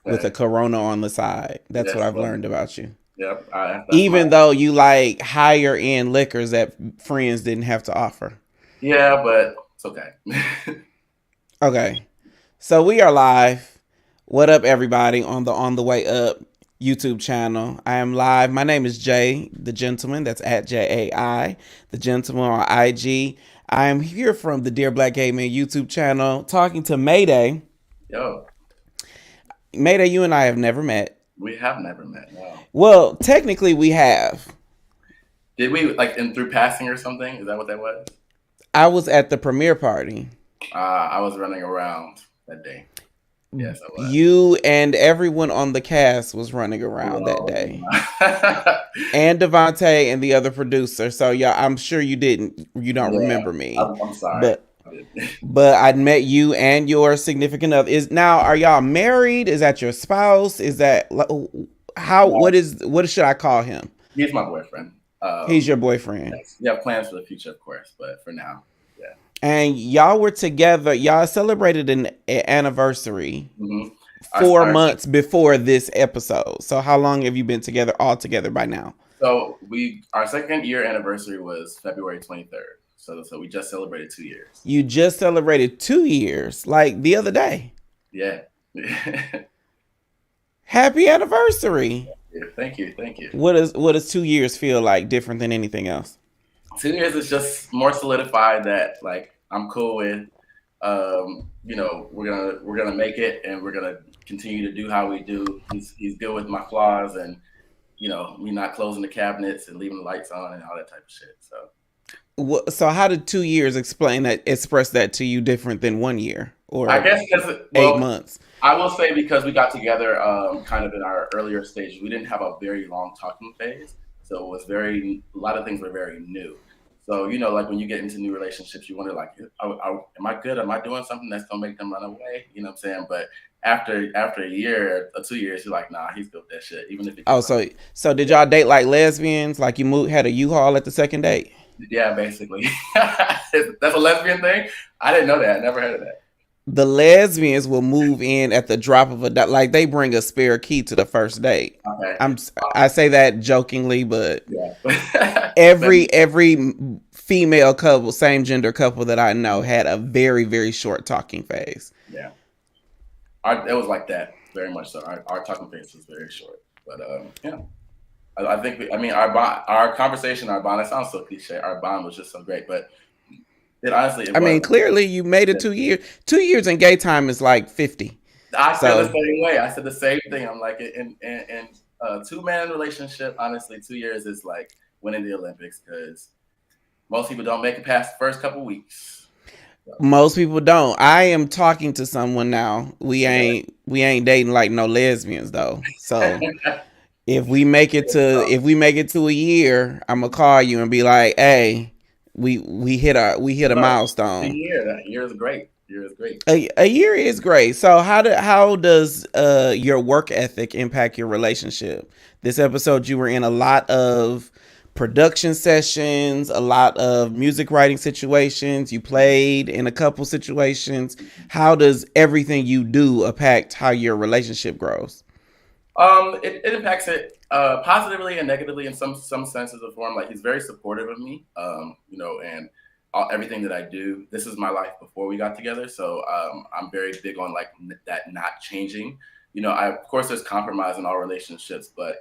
with a Corona on the side. That's what Yes, I've sir. learned about you. Yep. That's my. Even though you like higher end liquors that friends didn't have to offer. Yeah, but it's okay. Okay. So we are live. What up, everybody, on the Way Up YouTube channel? I am live. My name is Jay, the gentleman. That's at JAI, the gentleman on IG. I am here from the Dear Black Gay Man YouTube channel talking to Mayday. Yo, Mayday, you and I have never met. we have never met. No. Well, technically, we have. Did we like in through passing or something? Is that what that was? I was at the premiere party. I was running around that day. Yes, I was. You and everyone on the cast was running around that Well, day. And Devontae and the other producer. So yeah, I'm sure you don't yeah, remember me. I'm sorry. But I met you and your significant other. Are y'all married? Is that your spouse? Is that how No, what should I call him? he's my boyfriend. He's your boyfriend. Yes. We have plans for the future, of course, but for now, yeah. And y'all were together. Y'all celebrated an anniversary hmm Our, 4 months before this episode. So how long have you been together all together by now? so our second year anniversary was February 23rd. So we just celebrated 2 years. You just celebrated 2 years, like the other day. Yeah. Happy anniversary. Thank you, thank you. What does 2 years feel like different than anything else? 2 years is just more solidified that like I'm cool with. We're gonna make it, and we're gonna continue to do how we do. He's good with my flaws, and me not closing the cabinets and leaving the lights on and all that type of shit. So how did 2 years express that to you different than 1 year I or guess because 8 months? I will say because we got together kind of in our earlier stages, we didn't have a very long talking phase, so it was a lot of things were very new. So like when you get into new relationships, you wonder like, am I good? Am I doing something that's gonna make them run away? You know what I'm saying? But after a year or 2 years, you're like, nah, he's good with that shit. Even if it Oh, gets so did y'all date like lesbians? Like you had a U-Haul at the second date? yeah, basically. That's a lesbian thing. I didn't know that. I never heard of that. The lesbians will move in at the drop of a dot. Like they bring a spare key to the first date. Okay. I say that jokingly, but Yeah. every female couple, same gender couple that I know had a very very short talking phase. Yeah. It was like that, very much so. Our talking phase was very short, but yeah. I think our conversation, our bond. It sounds so cliche. Our bond was just so great, but it I was. mean, clearly you made it 2 years. 2 years in gay time is like 50. I feel the So same way. I said the same thing. I'm like, in a two-man relationship, honestly, 2 years is like winning the Olympics because most people don't make it past the first couple weeks. So, most people don't. I am talking to someone now. We ain't dating like no lesbians though. So yeah. if we make it to a year, I'm gonna call you and be like, hey, we hit a No, the milestone. year. That year is great. Year is great. A year is great. So how does your work ethic impact your relationship? This episode you were in a lot of production sessions, a lot of music writing situations. You played in a couple situations. How does everything you do impact how your relationship grows? It impacts it positively and negatively in some senses of form. Like he's very supportive of me, and everything that I do. This is my life before we got together, so I'm very big on like that not changing. Of course there's compromise in all relationships, but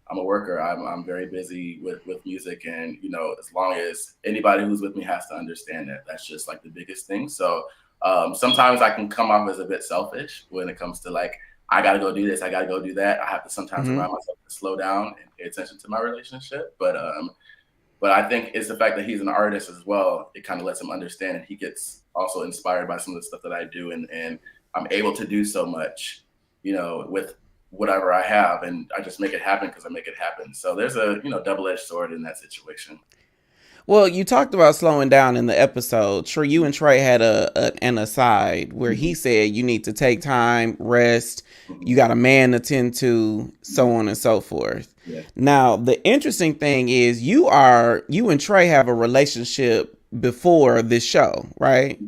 I'm a worker. I'm very busy with music, and as long as anybody who's with me has to understand that, that's just like the biggest thing. So sometimes I can come off as a bit selfish when it comes to like I got to go do this, I got to go do that. I have to sometimes Mm-hmm. remind myself to slow down and pay attention to my relationship. But I think it's the fact that he's an artist as well. It kind of lets him understand, and he gets also inspired by some of the stuff that I do, and I'm able to do so much, with whatever I have, and I just make it happen because I make it happen. So there's a double-edged sword in that situation. Well, you talked about slowing down in the episode. Sure, you and Trey had an aside where he Mhm. said you need to take time, rest. Mhm. You got a man to tend to, so on and so forth. Yeah. Now, the interesting thing is you and Trey have a relationship before this show, right?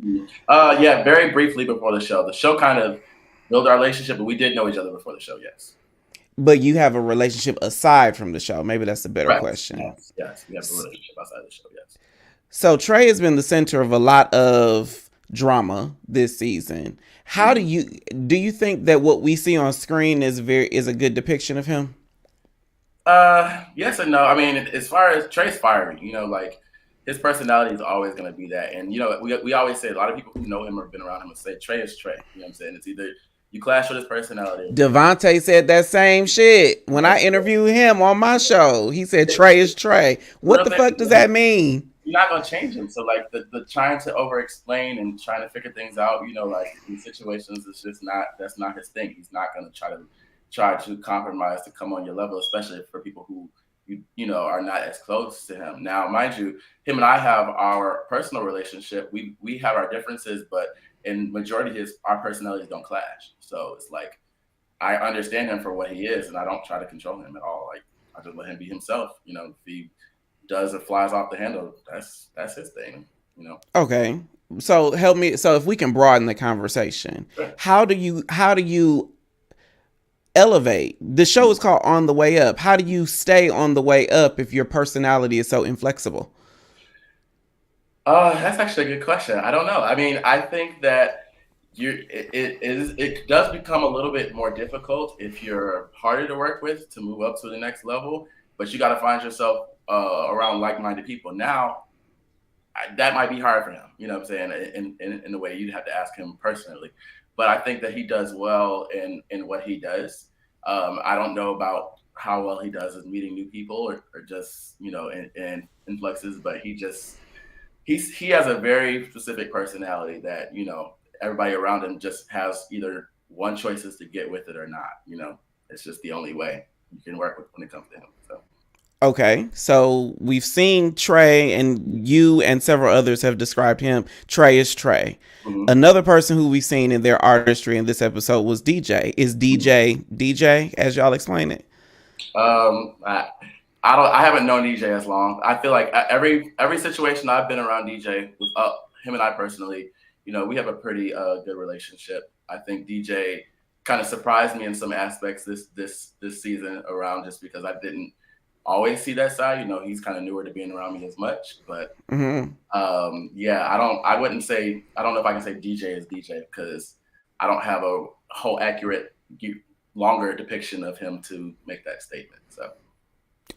Yeah, very briefly before the show. The show kind of build our relationship, but we did know each other before the show. Yes. But you have a relationship aside from the show. Maybe that's a better Correct. question. Yes. Yes. We have a relationship outside the show. Yes. So Trey has been the center of a lot of drama this season. How Mm-hmm. do you think that what we see on screen is a good depiction of him? Yes and no. I mean, as far as Trey's fiery, like his personality is always going to be that. And we always say a lot of people who know him or been around him will say Trey is Trey. You know what I'm saying? It's either you clash with his personality or you don't. Devontae said that same shit when I That's interviewed him on my show. He said Trey is Trey. What real the thing. fuck does that mean? You're not gonna change him. So like the trying to over explain and trying to figure things out, like in situations, it's just not that's not his thing. He's not gonna try to compromise to come on your level, especially for people who are not as close to him. Now, mind you, him and I have our personal relationship. We have our differences, but in majority of our personalities don't clash. So it's like I understand him for what he is, and I don't try to control him at all. Like I just let him be himself. If he does it flies off the handle, that's his thing. Okay. So help me. So if we can broaden the conversation, Sure. how do you elevate? The show is called On the Way Up. How do you stay on the way up if your personality is so inflexible? That's actually a good question. I don't know. I mean, I think that it does become a little bit more difficult if you're harder to work with to move up to the next level, but you got to find yourself around like-minded people. Now, that might be hard for him. You know what I'm saying? In the way you'd have to ask him personally, but I think that he does well in what he does. I don't know about how well he does in meeting new people or just in influxes, but he has a very specific personality that everybody around him just has either one choice is to get with it or not. It's just the only way you can work with when it comes to him. So. Okay, so we've seen Trey, and you and several others have described him. Trey is Trey. Mm-hmm. Another person who we've seen in their artistry in this episode was DJ. Is DJ as y'all explain it? I haven't known DJ as long. I feel like every situation I've been around DJ with him and I personally, we have a pretty good relationship. I think DJ kind of surprised me in some aspects this season around just because I didn't always see that side. He's kind of newer to being around me as much, but yeah, I wouldn't say, I don't know if I can say DJ is DJ because I don't have a whole accurate longer depiction of him to make that statement. So.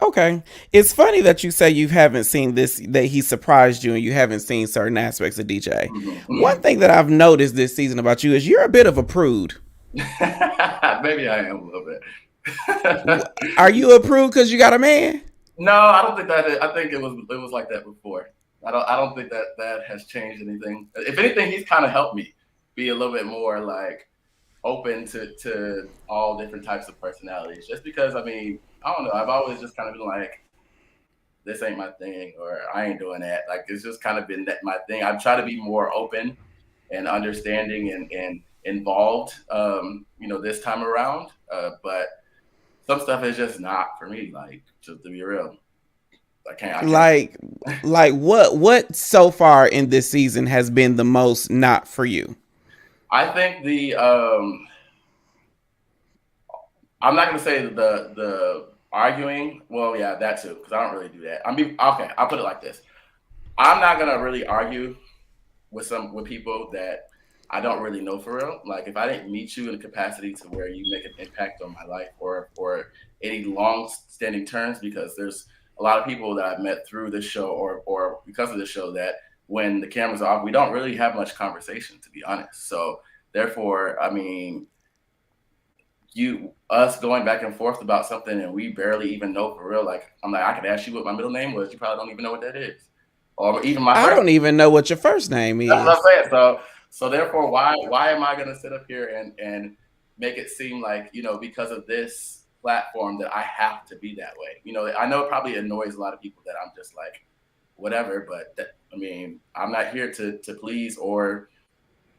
Okay. It's funny that you say you haven't seen this, that he surprised you and you haven't seen certain aspects of DJ. Mm-hmm. One thing that I've noticed this season about you is you're a bit of a prude. Maybe I am a little bit. Are you a prude because you got a man? No, I don't think that. I think it was like that before. I don't think that has changed anything. If anything, he's kind of helped me be a little bit more like open to all different types of personalities. Just because, I mean, I don't know. I've always just kind of been like, this ain't my thing, or I ain't doing that. Like it's just kind of been my thing. I've tried to be more open and understanding and involved, this time around. But some stuff is just not for me. Like, just to be real, I can't. Like what so far in this season has been the most not for you? I think I'm not gonna say the arguing. Well, yeah, that too, because I don't really do that. Okay. I'll put it like this: I'm not gonna really argue with people that I don't really know for real. Like if I didn't meet you in a capacity to where you make an impact on my life or any long standing terms, because there's a lot of people that I've met through this show or because of the show that when the cameras are off, we don't really have much conversation, to be honest. So therefore, I mean, us going back and forth about something and we barely even know for real. Like I'm like, I could ask you what my middle name was. You probably don't even know what that is. Or even my I first. don't even know what your first name is. That's what I'm saying. So therefore, why am I gonna sit up here and make it seem like because of this platform that I have to be that way? I know it probably annoys a lot of people that I'm just like whatever, but I mean I'm not here to please or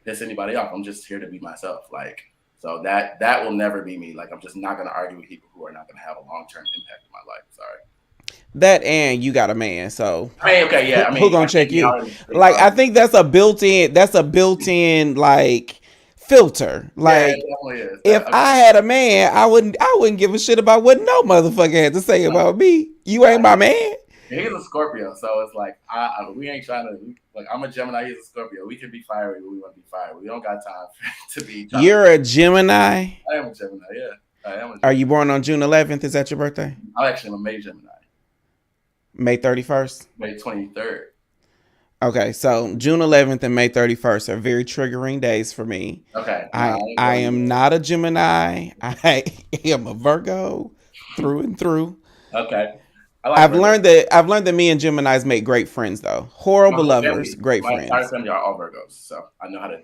piss anybody off. I'm just here to be myself. Like so that will never be me. Like I'm just not gonna argue with people who are not gonna have a long-term impact in my life. Sorry. That and you got a man, so I mean, okay, yeah. Who gonna check you? Like I think that's a built-in like filter. Yeah, it Like definitely is. if I had a man, I wouldn't give a shit about what no motherfucker had to say about me. You ain't my man. He's a Scorpio, so it's like we ain't trying to. Like I'm a Gemini, he's a Scorpio. We can be fiery, but we want to be fiery. We don't got time to be trying to. You're a Gemini. I am a Gemini, yeah. I am a Are Gemini. you born on June 11th? Is that your birthday? I'm actually a May Gemini, May 31st. May 23rd. Okay, so June 11th and May 31st are very triggering days for me. Okay, I am not a Gemini. I am a Virgo through and through. Okay, I like I've learned that me and Geminis make great friends though. Horrible lovers, great my entire friends. family are all Virgos, so I know how to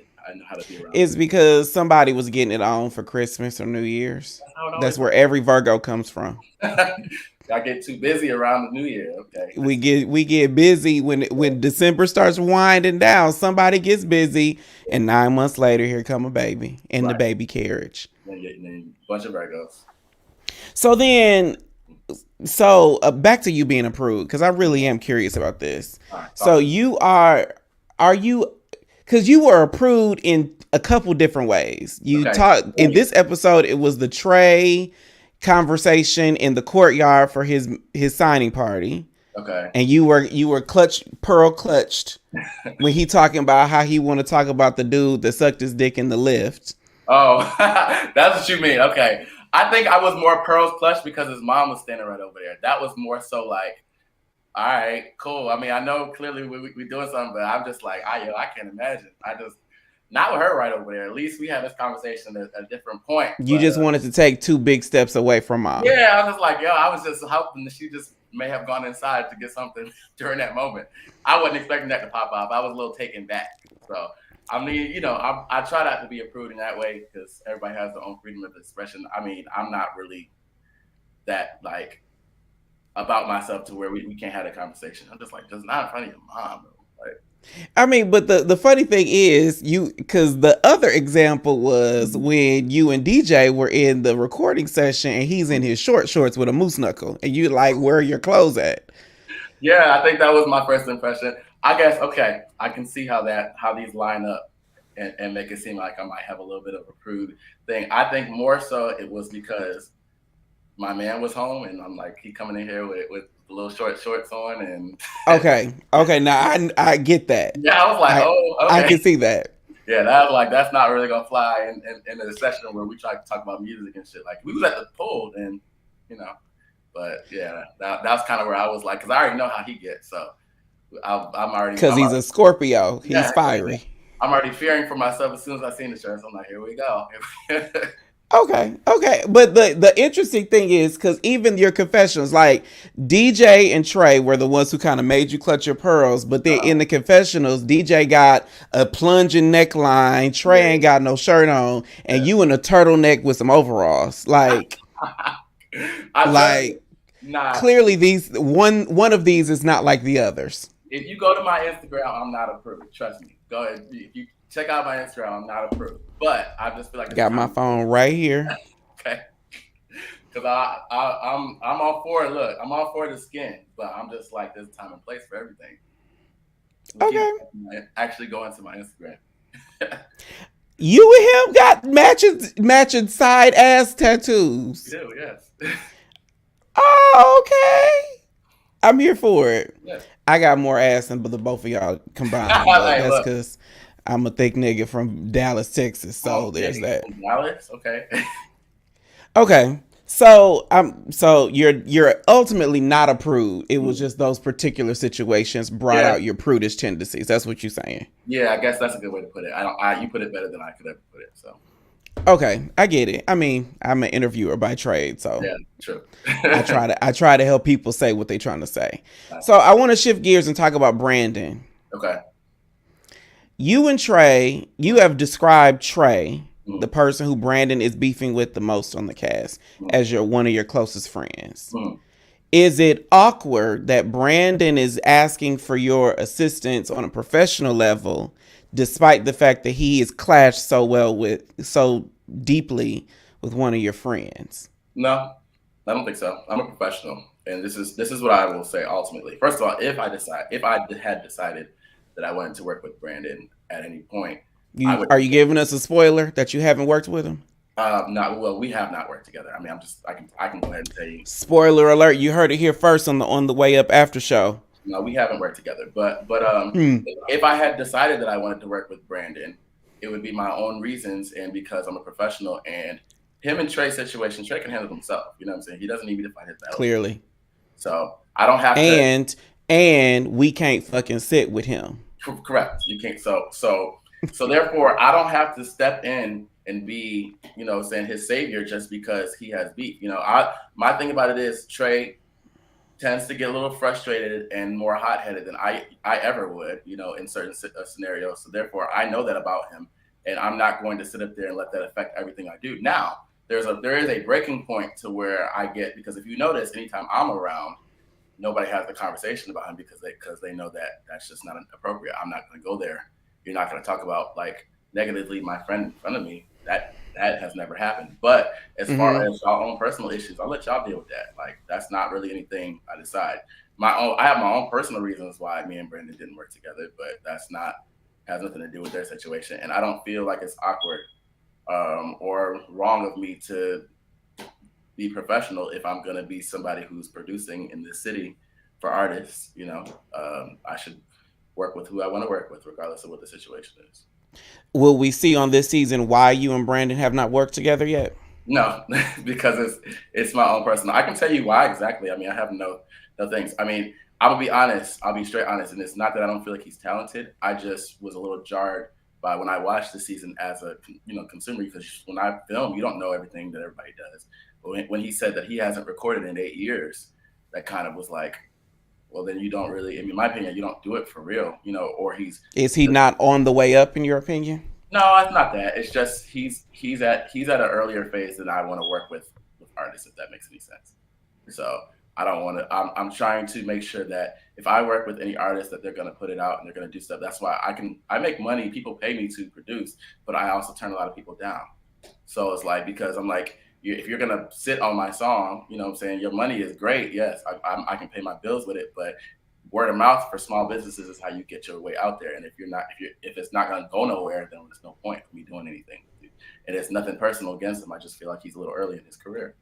be around. It's because somebody was getting it on for Christmas or New Year's. That's how it That's always where every Virgo comes from. I get too busy around the New Year. Okay. We get busy when December starts winding down. Somebody gets busy, and 9 months later, here come a baby in the baby carriage. Then a bunch of Virgos. So then, back to you being approved because I really am curious about this. Right, so are you? Because you were approved in a couple different ways. You talked in this episode. It was the Trey conversation in the courtyard for his signing party. Okay. And you were clutched when he talking about how he want to talk about the dude that sucked his dick in the lift. Oh, that's what you mean. Okay. I think I was more pearls clutched because his mom was standing right over there. That was more so like, all right, cool. I mean, I know clearly we doing something, but I'm just like, I can't imagine. Not with her right over there. At least we had this conversation at a different point. You just wanted to take 2 big steps away from mom. Yeah, I was just like, I was just hoping that she just may have gone inside to get something during that moment. I wasn't expecting that to pop up. I was a little taken back. So, I mean, I try not to be approved in that way because everybody has their own freedom of expression. I mean, I'm not really that like about myself to where we can't have a conversation. I'm just like, just not in front of your mom. Like, I mean, but the funny thing is because the other example was when you and DJ were in the recording session and he's in his short shorts with a moose knuckle and you like, where are your clothes at? Yeah, I think that was my first impression. I guess, okay, I can see how these line up and make it seem like I might have a little bit of a prude thing. I think more so it was because my man was home and I'm like, he coming in here with the little shorts on and okay, now I get that. Yeah, I was like, okay. I can see that. Yeah, that was like, that's not really gonna fly in a session where we try to talk about music and shit. Like we was at the pool and but yeah, that's kind of where I was like, because I already know how he gets, so I'm already because he's a Scorpio. He's fiery. I'm already fearing for myself as soon as I seen the shirts. I'm like, here we go. Okay. But the interesting thing is because even your confessions, like DJ and Trey were the ones who kind of made you clutch your pearls, but then in the confessionals, DJ got a plunging neckline, Trey ain't got no shirt on, and you in a turtleneck with some overalls. Like, clearly these one of these is not like the others. If you go to my Instagram, I'm not approved. Trust me. Go ahead. If you check out my Instagram, I'm not approved. But I just feel like got my phone right here. Okay. Because I'm all for it. Look, I'm all for the skin, but I'm just like, there's time and place for everything. Okay. Actually, go into my Instagram. You and him got matching side ass tattoos. We do, yes. Oh, okay. I'm here for it. Yes. I got more ass than the both of y'all combined. That's because I'm a thick nigga from Dallas, Texas. So there's that. From Dallas, okay. Okay. So you're ultimately not a prude. It was just those particular situations brought out your prudish tendencies. That's what you're saying. Yeah, I guess that's a good way to put it. You put it better than I could ever put it. So. Okay, I get it. I mean, I'm an interviewer by trade, so yeah, true. I try to help people say what they're trying to say. So I want to shift gears and talk about Brandon. Okay. You and Trey, you have described Trey, the person who Brandon is beefing with the most on the cast, as one of your closest friends. Is it awkward that Brandon is asking for your assistance on a professional level, despite the fact that he is clashed so deeply with one of your friends? No, I don't think so. I'm a professional, and this is what I will say ultimately. First of all, if I had decided that I wanted to work with Brandon at any point, I You would are think you that. giving us a spoiler that you haven't worked with him? Not well. We have not worked together. I mean, I can go ahead and tell you. Spoiler alert! You heard it here first on the way up after show. No, we haven't worked together. But Hmm. if I had decided that I wanted to work with Brandon, it would be my own reasons and because I'm a professional. And him and Trey's situation, Trey can handle himself. You know what I'm saying? He doesn't need me to fight his battles. Clearly, So I don't have to. and and we can't fucking sit with him. Correct. You can't. So therefore, I don't have to step in and be, saying his savior just because he has beef. My thing about it is Trey tends to get a little frustrated and more hot headed than I ever would, in certain scenarios. So therefore, I know that about him, and I'm not going to sit up there and let that affect everything I do. Now, there is a breaking point to where I get, because if you notice, anytime I'm around, nobody has the conversation about him because they know that that's just not appropriate. I'm not going to go there. You're not going to talk about like negatively my friend in front of me. That has never happened. But as far Mm-hmm. as our own personal issues, I'll let y'all deal with that. Like that's not really anything I decide. I have my own personal reasons why me and Brandon didn't work together, but that's not has nothing to do with their situation. And I don't feel like it's awkward or wrong of me to be professional if I'm going to be somebody who's producing in this city for artists. I should work with who I want to work with, regardless of what the situation is. Will we see on this season why you and Brandon have not worked together yet? No, because it's my own personal. I can tell you why exactly. I mean, I have no things. I mean, I will be honest. I'll be straight honest, and it's not that I don't feel like he's talented. I just was a little jarred by when I watched the season as a consumer, because when I film, you don't know everything that everybody does. But when he said that he hasn't recorded in 8 years, that kind of was like, well, then you don't really. I mean, in my opinion, you don't do it for real, or he's. Is he not on the way up in your opinion? No, it's not that. It's just he's at an earlier phase than I want to work with artists, if that makes any sense. So I don't want to. I'm trying to make sure that if I work with any artist, that they're going to put it out and they're going to do stuff. That's why I make money. People pay me to produce, but I also turn a lot of people down. So it's like, because I'm like, if you're gonna sit on my song, you know what I'm saying, your money is great. Yes, I can pay my bills with it, but word of mouth for small businesses is how you get your way out there. And if it's not gonna go nowhere, then there's no point for me doing anything. And it's nothing personal against him. I just feel like he's a little early in his career.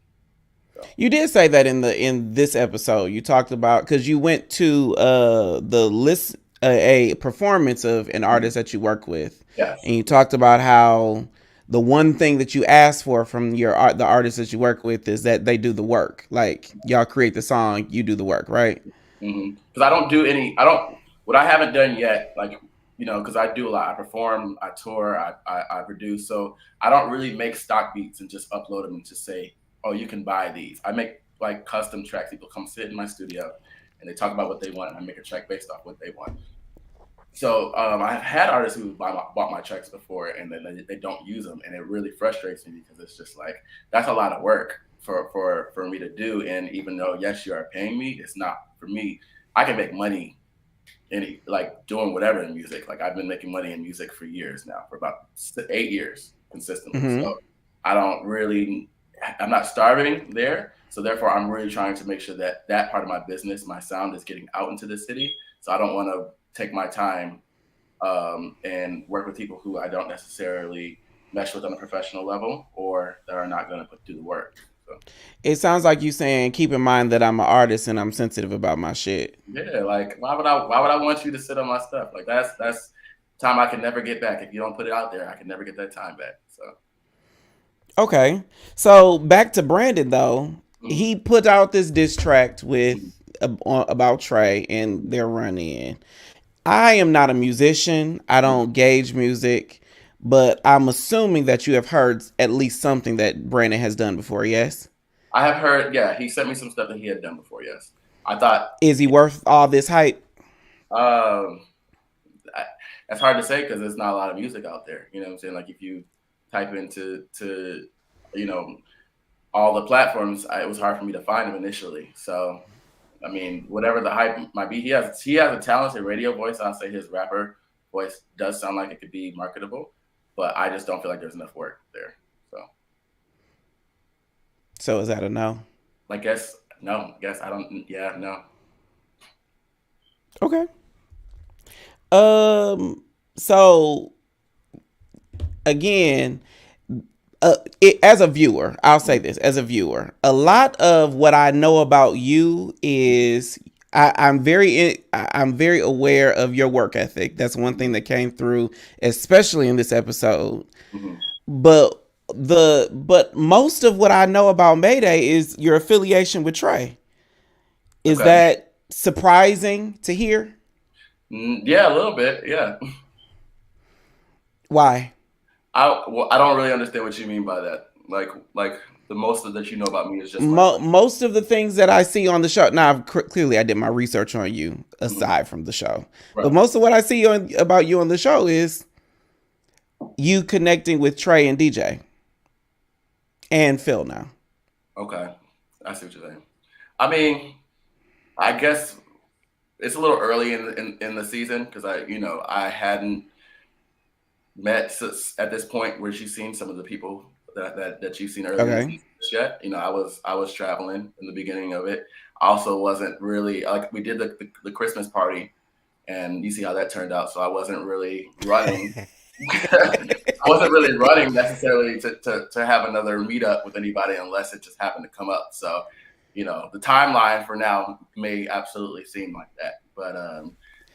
So You did say that in this episode. You talked about because you went to the list a performance of an artist that you work with, yes. and you talked about how the one thing that you ask for from your art the artists that you work with is that they do the work. Like y'all create the song, you do the work, right? Because I don't do any. I don't. What I haven't done yet, like, because I do a lot. I perform, I tour, I produce. So I don't really make stock beats and just upload them and just say, oh, you can buy these. I make like custom tracks. People come sit in my studio and they talk about what they want, and I make a track based off what they want. So I've had artists who bought my checks before, and then they don't use them, and it really frustrates me because it's just like that's a lot of work for me to do. And even though yes, you are paying me, it's not for me. I can make money like doing whatever in music. Like I've been making money in music for years now, for about 8 years consistently. So Mm-hmm. I don't really, I'm not starving there. So therefore, I'm really trying to make sure that that part of my business, my sound, is getting out into the city. So I don't want to take my time and work with people who I don't necessarily mesh with on a professional level, or that are not going to do the work. So It sounds like you saying, keep in mind that I'm an artist and I'm sensitive about my shit. yeah, like why would I want you to sit on my stuff? Like that's time I can never get back. If you don't put it out there, I can never get that time back. So Okay. So back to Brandon though. mm-hmm, He put out this diss track with mm-hmm, about Trey and their run in. I am not a musician. I mm-hmm. don't gauge music, but I'm assuming that you have heard at least something that Brandon has done before, yes? I have heard. Yeah, he sent me some stuff that he had done before. Yes, I thought. Is he worth all this hype? Um, I, that's hard to say because there's not a lot of music out there. You know what I'm saying? Like if you type into you know all the platforms, it was hard for me to find him initially. So I mean, whatever the hype might be, he has a talented radio voice. I'll say his rapper voice does sound like it could be marketable, but I just don't feel like there's enough work there. So So is that a no? I guess no. I guess I don't. Yeah, no. Okay. Um so again, as a viewer, I'll say this as a viewer, a lot of what I know about you is I'm very aware of your work ethic. That's one thing that came through, especially in this episode. Mm-hmm. But but most of what I know about Mayday is your affiliation with Trey. Is Okay. that surprising to hear? Yeah, a little bit. Yeah. Why? I don't really understand what you mean by that. Like the most of that you know about me is just my work. Most of the things that I see on the show. Now, clearly, I did my research on you Mm-hmm. aside from the show, but Right. most of what I see about you on the show is you connecting with Trey and DJ and Phil. Now, Okay. I see what you're saying. I mean, I guess it's a little early in the season because I hadn't met at this point where you've seen some of the people that you've seen earlier in the okay, season yet. I was traveling in the beginning of it. I also wasn't really like we did the Christmas party and you see how that turned out. So I wasn't really running. I wasn't really running necessarily to have another meetup with anybody unless it just happened to come up. So, the timeline for now may absolutely seem like that, but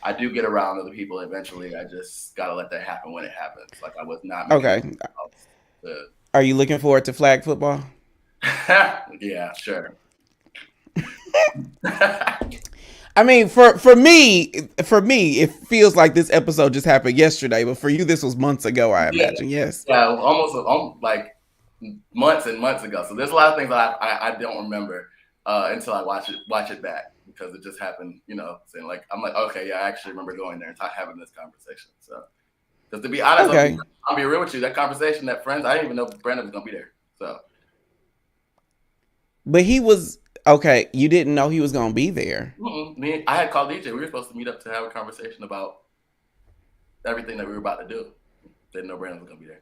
I do get around other people eventually. I just gotta let that happen when it happens. Like I was not making okay. it to. Are you looking forward to flag football? Yeah, sure. I mean, for me, it feels like this episode just happened yesterday, but for you, this was months ago. I Yeah, imagine. Yes. yeah, almost like months and months ago. So there's a lot of things that I don't remember until I watch it back because it just happened. Saying like I'm like okay, yeah, I actually remember going there and having this conversation. So because to be honest, Okay. I'll be real with you. That conversation, that friends, I didn't even know Brandon was gonna be there. So But he was okay. You didn't know he was gonna be there. I had called DJ. We were supposed to meet up to have a conversation about everything that we were about to do. Didn't know Brandon was gonna be there.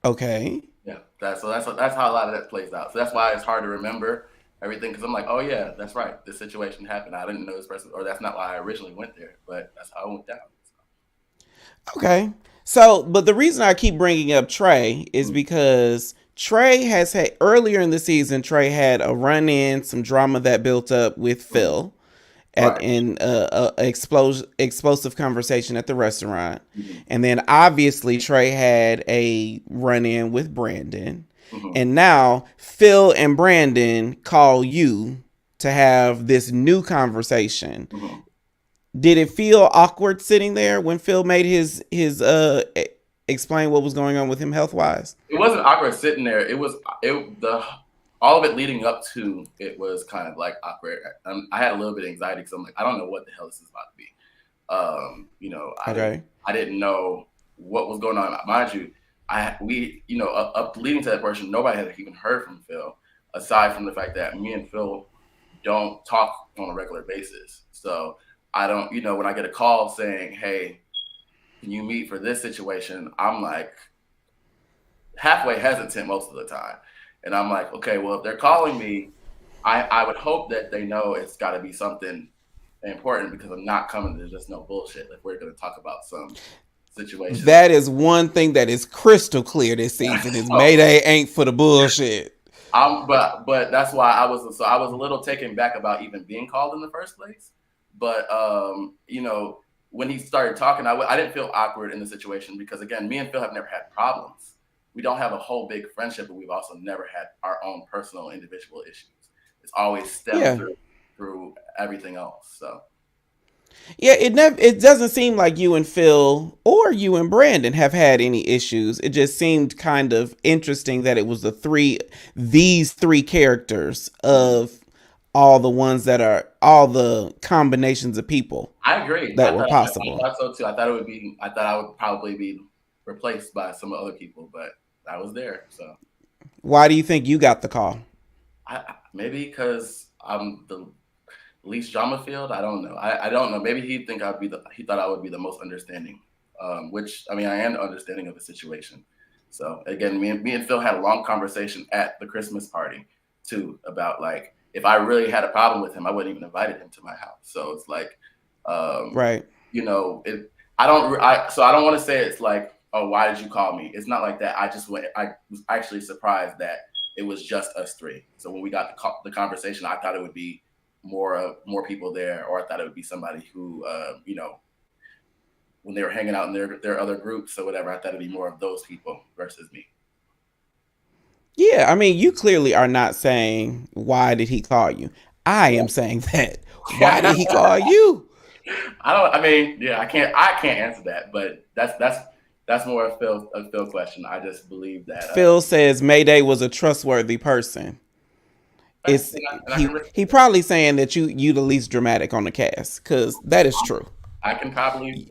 Okay. Yeah, that's how a lot of that plays out. So that's why it's hard to remember everything because I'm like, oh yeah, that's right. This situation happened. I didn't know this person, or that's not why I originally went there, but that's how it went down. Okay. So, but the reason I keep bringing up Trey is Mm-hmm. because Trey has had earlier in the season. Trey had a run in, some drama that built up with Mm-hmm. Phil at Right. in explosive conversation at the restaurant, Mm-hmm. and then obviously Trey had a run in with Brandon, Mm-hmm. and now Phil and Brandon call you to have this new conversation. Mm-hmm. Did it feel awkward sitting there when Phil made his explain what was going on with him health wise? It wasn't awkward sitting there. The all of it leading up to it was kind of like awkward. I had a little bit of anxiety because I'm like, I don't know what the hell this is about to be. I didn't Okay. I didn't know what was going on. Mind you, up leading to that portion, nobody had even heard from Phil, aside from the fact that me and Phil don't talk on a regular basis. So I don't, when I get a call saying, "Hey, can you meet for this situation?" I'm like halfway hesitant most of the time, and I'm like, okay, well, if they're calling me, I would hope that they know it's got to be something important because I'm not coming to just no bullshit. Like we're going to talk about some situation. That is one thing that is crystal clear this season is So Mayday ain't for the bullshit. but that's why I was a little taken back about even being called in the first place. But when he started talking, I didn't feel awkward in the situation because again, me and Phil have never had problems. We don't have a whole big friendship, but we've also never had our own personal individual issues. It's always stemmed Yeah. through everything else. So Yeah, it doesn't seem like you and Phil or you and Brandon have had any issues. It just seemed kind of interesting that it was these three characters mhm. of all the ones that are all the combinations of people I agree. that I were thought I possible. thought so too. I thought I would probably be replaced by some other people, but I was there. So Why do you think you got the call? maybe because I'm the least drama filled. I don't know. I don't know. Maybe he thought I would be the most understanding, which I mean I am understanding of the situation. So again, me and Phil had a long conversation at the Christmas party too about like if I really had a problem with him, I wouldn't even invited him to my house. So it's like, um, Right. it. I don't. I so I don't want to say it's like oh, why did you call me? It's not like that. I was actually surprised that it was just us three. So when we got the conversation, I thought it would be more people there, or I thought it would be somebody who, when they were hanging out in their other groups or whatever, I thought it'd be more of those people versus me. Yeah, I mean, you clearly are not saying why did he call you. I am saying that. Why did Yeah. he call you? I don't. I mean, yeah, I can't answer that, but that's more a Phil question. I just believe that. Phil says Mayday was a trustworthy person. It's And I can he probably saying that you the least dramatic on the cast, because that is true. I can probably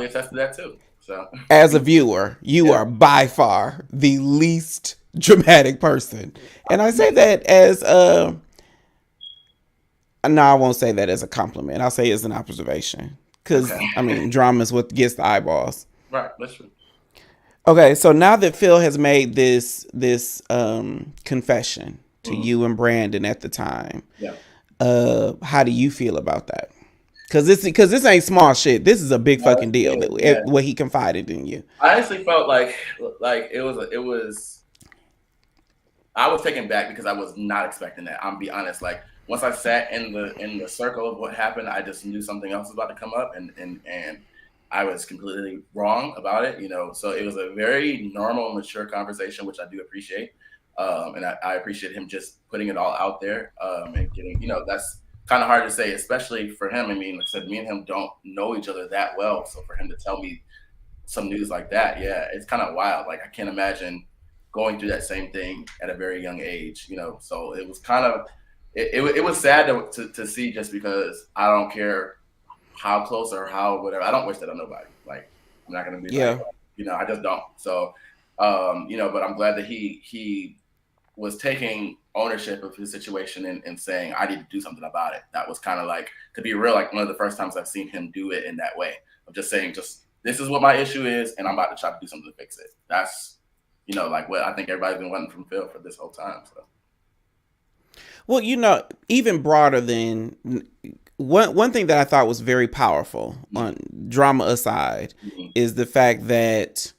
attest to that too. So As a viewer, you yeah, are by far the least dramatic person, and I say that as no, I won't say that as a compliment. I'll say it as an observation, okay, because I mean, drama is what gets the eyeballs. right. That's true. Okay, so now that Phil has made this confession to Mm-hmm. you and Brandon at the time, Yeah. how do you feel about that? Because this ain't small shit. This is a big No, fucking it's deal big. Yeah. that what he confided in you. I honestly felt like it was. I was taken back because I was not expecting that. I'm be honest. Like once I sat in the circle of what happened, I just knew something else was about to come up, and I was completely wrong about it. So it was a very normal, mature conversation, which I do appreciate. And I appreciate him just putting it all out there, and getting. That's kind of hard to say, especially for him. I mean, like I said, me and him don't know each other that well, so for him to tell me some news like that, yeah, it's kind of wild. Like I can't imagine going through that same thing at a very young age. So it was kind of it was sad to see, just because I don't care how close or how whatever. I don't wish that on nobody. Like I'm not gonna be like, Yeah, I just don't. So but I'm glad that he was taking ownership of his situation, and saying I need to do something about it. That was kind of like, to be real, like one of the first times I've seen him do it in that way, of just saying, just this is what my issue is, and I'm about to try to do something to fix it. That's like what I think everybody's been wanting from Phil for this whole time. So well, even broader than one thing that I thought was very powerful, mm-hmm. on drama aside, Mm-hmm. is the fact that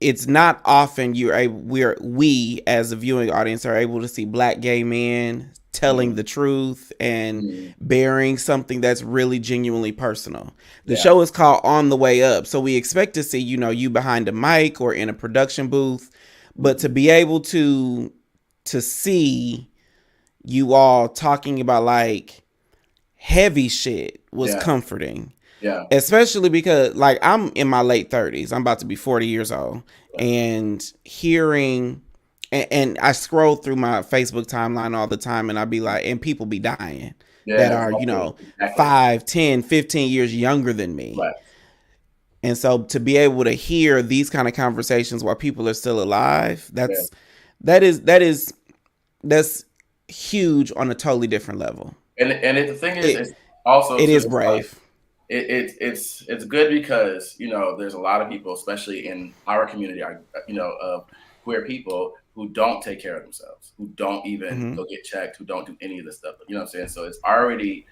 it's not often we as a viewing audience are able to see black gay men telling Mm-hmm. the truth and Mm-hmm. bearing something that's really genuinely personal. The Yeah, show is called On the Way Up, so we expect to see you behind a mic or in a production booth, but mm-hmm. to be able to see you all talking about like heavy shit was Yeah, comforting, yeah, especially because like I'm in my late 30s. I'm about to be 40 years old, yeah, and hearing and I scroll through my Facebook timeline all the time, and I'd be like, and people be dying that yeah, are exactly. 5, 10, 15 years younger than me. Right. And so to be able to hear these kind of conversations while people are still alive, Yeah, that's huge on a totally different level. the thing is, it it's also it too. is It's like brave. it's good because there's a lot of people, especially in our community, of queer people, who don't take care of themselves, who don't even Hmm. go get checked, who don't do any of this stuff. You know what I'm saying? So it's already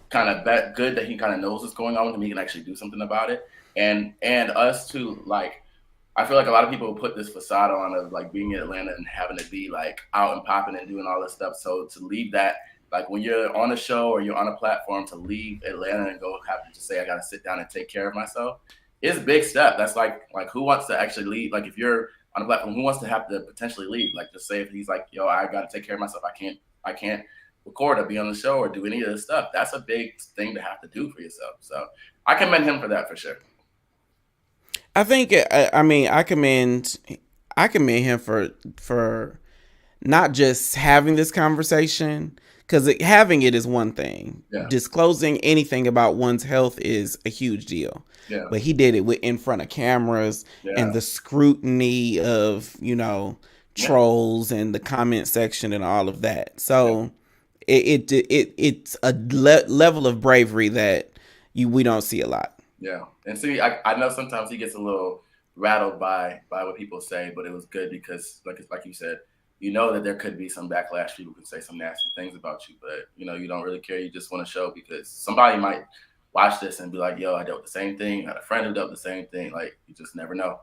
kind of good that he kind of knows what's going on with him. He can actually do something about it, and us too. Like I feel like a lot of people put this facade on of like being in Atlanta and having to be like out and popping and doing all this stuff. So to leave that, like when you're on a show or you're on a platform, to leave Atlanta and go have to just say I got to sit down and take care of myself is a big step. That's like who wants to actually leave? Like if you're on a platform, who wants to have to potentially leave? Like just say if he's like, yo, I got to take care of myself. I can't record or be on the show or do any of this stuff. That's a big thing to have to do for yourself. So I commend him for that for sure. I think I mean I commend him for not just having this conversation, because having it is one thing. Yeah. Disclosing anything about one's health is a huge deal. Yeah. But he did it in front of cameras and Yeah. the scrutiny of, Yeah. trolls and the comment section and all of that. Yeah. So it's a level of bravery that we don't see a lot. Yeah, and see, I know sometimes he gets a little rattled by what people say, but it was good because, like you said, that there could be some backlash. People could say some nasty things about you, but you don't really care. You just want to show because somebody might watch this and be like, yo, I dealt with the same thing. I had a friend who dealt with the same thing. Like, you just never know.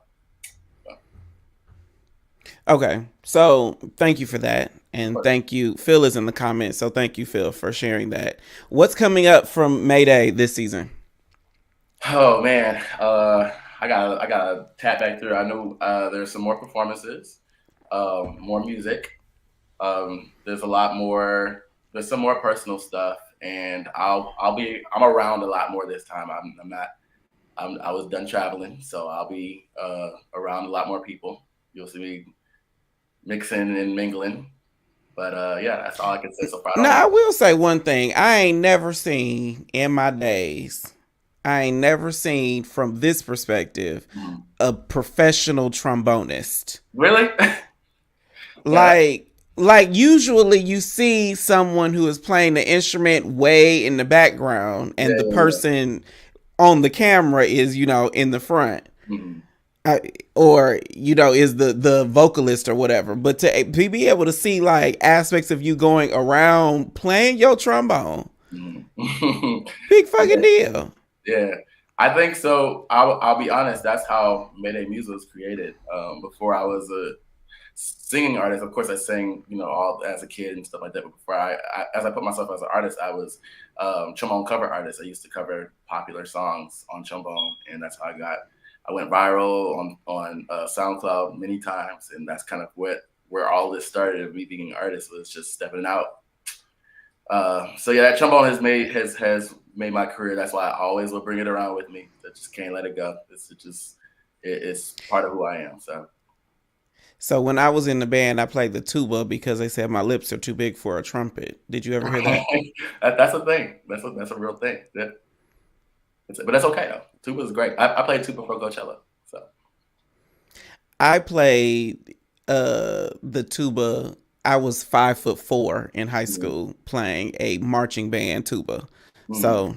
Okay, so thank you for that, and But, thank you. Phil is in the comments, so thank you, Phil, for sharing that. What's coming up from Mayday this season? oh man, I gotta tap back through. I know there's some more performances, more music. There's a lot more. There's some more personal stuff, and I'm around a lot more this time. I'm not. I was done traveling, so I'll be around a lot more people. You'll see me mixing and mingling. But yeah, that's all I can say so far. I don't Now, know. I will say one thing. I ain't never seen in my days, I ain't never seen from this perspective Mhm. a professional trombonist. Really? Yeah, Like, like usually you see someone who is playing the instrument way in the background yeah, and the yeah, yeah. person on the camera is, in the front. Mhm. I, or is the vocalist or whatever, but to be able to see like aspects of you going around playing your trombone, Mhm. big fucking Yeah, deal. yeah. I think so. I'll be honest. That's how Mayday Music was created. Before I was a singing artist, of course, I sang, all as a kid and stuff like that. But before as I put myself as an artist, I was trombone cover artist. I used to cover popular songs on trombone, and that's how I went viral on SoundCloud many times, and that's kind of where all this started. Of me being an artist was just stepping out. So yeah, that trombone has made my career. That's why I always will bring it around with me. I just can't let it go. It's part of who I am. So. So when I was in the band, I played the tuba because they said my lips are too big for a trumpet. Did you ever hear that? That's a thing. That's a real thing. Yeah. But that's okay though. Tuba is great. I played tuba for Coachella. So I played the tuba. I was 5'4" in high mm, school playing a marching band tuba. mm. So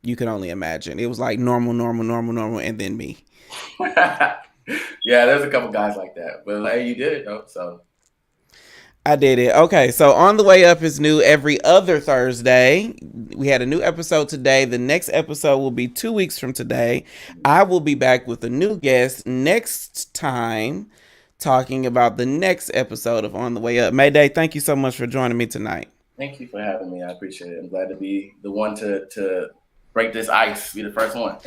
you can only imagine. It was like normal, normal, normal, normal, and then me. Yeah, there's a couple guys like that. But hey, you did it though. So I did it. Okay, so On the Way Up is new every other Thursday. We had a new episode today. The next episode will be 2 weeks from today. I will be back with a new guest next time talking about the next episode of On the Way Up. Mayday, thank you so much for joining me tonight. thank you for having me. I appreciate it. I'm glad to be the one to break this ice, be the first one.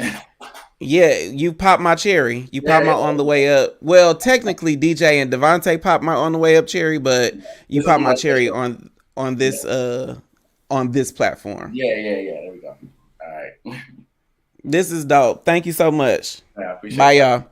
Yeah, you popped my cherry. You Yeah, popped my yeah, On the yeah. Way Up. Well, technically DJ and Devontae popped my On the Way Up cherry, but you This is popped my more cherry official. on Yeah. this platform. Yeah, yeah, yeah. There we go. All right. This is dope. Thank you so much. I appreciate Bye, it. y'all.